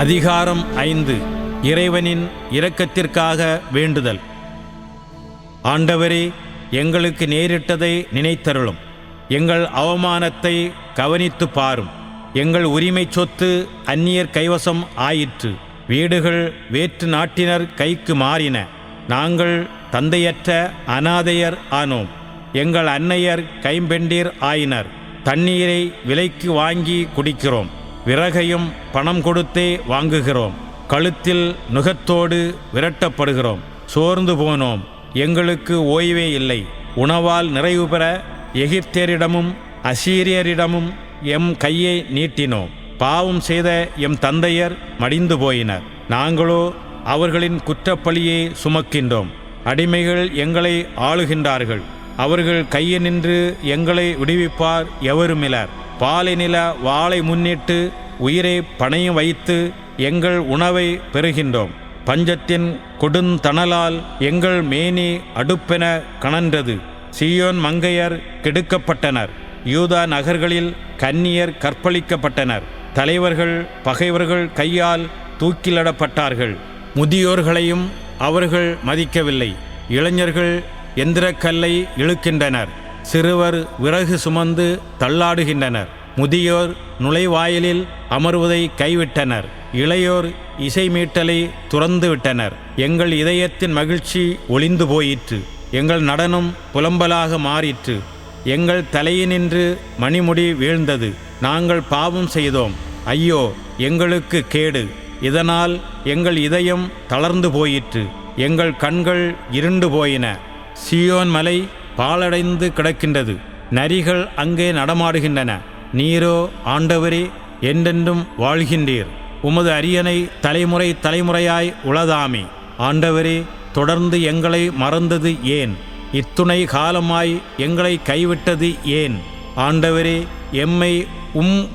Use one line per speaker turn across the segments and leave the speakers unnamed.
அதிகாரம் 5. இறைவனின் இரக்கத்திற்காக வேண்டுதல். ஆண்டவரே, எங்களுக்கு நேரிட்டதை நினைத்தருளும். எங்கள் அவமானத்தை கவனித்து பாரும். எங்கள் உரிமை சொத்து அந்நியர் கைவசம் ஆயிற்று. வீடுகள் வேற்று நாட்டினர் கைக்கு மாறின. நாங்கள் தந்தையற்ற அனாதையர் ஆனோம். எங்கள் அன்னையர் கைம்பெண்டீர் ஆயினர். தண்ணீரை விலைக்கு வாங்கி குடிக்கிறோம். விறகையும் பணம் கொடுத்தே வாங்குகிறோம். கழுத்தில் நுகத்தோடு விரட்டப்படுகிறோம். சோர்ந்து போனோம். எங்களுக்கு ஓய்வே இல்லை. உணவால் நிறைவு பெற எகிப்தியரிடமும் அசீரியரிடமும் எம் கையை நீட்டினோம். பாவம் செய்த எம் தந்தையர் மடிந்து போயினர். நாங்களோ அவர்களின் குற்றப்பழியை சுமக்கின்றோம். அடிமைகள் எங்களை ஆளுகின்றார்கள். அவர்கள் கையினின்று எங்களை விடுவிப்பார் எவருமிலர். பாலைநில வாளை முன்னிட்டு உயிரை பணையும் வைத்து எங்கள் உணவை பெறுகின்றோம். பஞ்சத்தின் கொடுந்தணலால் எங்கள் மேனி அடுப்பென கனன்றது. சீயோன் மங்கையர் கெடுக்கப்பட்டனர். யூதா நகர்களில் கன்னியர் கற்பழிக்கப்பட்டனர். தலைவர்கள் பகைவர்கள் கையால் தூக்கிலிடப்பட்டார்கள். முதியோர்களையும் அவர்கள் மதிக்கவில்லை. இளைஞர்கள் எந்திரக்கல்லை இழுக்கின்றனர். சிறுவர் விறகு சுமந்து தள்ளாடுகின்றனர். முதியோர் நுழைவாயிலில் அமர்வதை கைவிட்டனர். இளையோர் இசை மீட்டலை துறந்து விட்டனர். எங்கள் இதயத்தின் மகிழ்ச்சி ஒளிந்து போயிற்று. எங்கள் நடனம் புலம்பலாக மாறிற்று. எங்கள் தலையினின்று மணிமுடி வீழ்ந்தது. நாங்கள் பாவம் செய்தோம். ஐயோ, எங்களுக்கு கேடு! இதனால் எங்கள் இதயம் தளர்ந்து போயிற்று. எங்கள் கண்கள் இருண்டு போயின. சீயோன் மலை பாழடைந்து கிடக்கின்றது. நரிகள் அங்கே நடமாடுகின்றன. நீரோ ஆண்டவரே, என்றென்றும் வாழ்கின்றீர். உமது அரியணை தலைமுறை தலைமுறையாய் உளதாமே. ஆண்டவரே, தொடர்ந்து எங்களை மறந்தது ஏன்? இத்துணை காலமாய் எங்களை கைவிட்டது ஏன்? ஆண்டவரே, எம்மை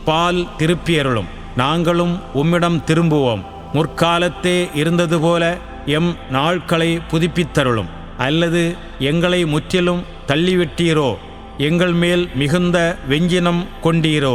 பால் திருப்பியருளும். நாங்களும் உம்மிடம் திரும்புவோம். முற்காலத்தே இருந்தது போல எம் நாட்களை புதுப்பித்தருளும். அல்லது எங்களை முற்றிலும் தள்ளிவிட்டீரோ? எங்கள் மேல் மிகுந்த வெஞ்சினம் கொண்டீரோ?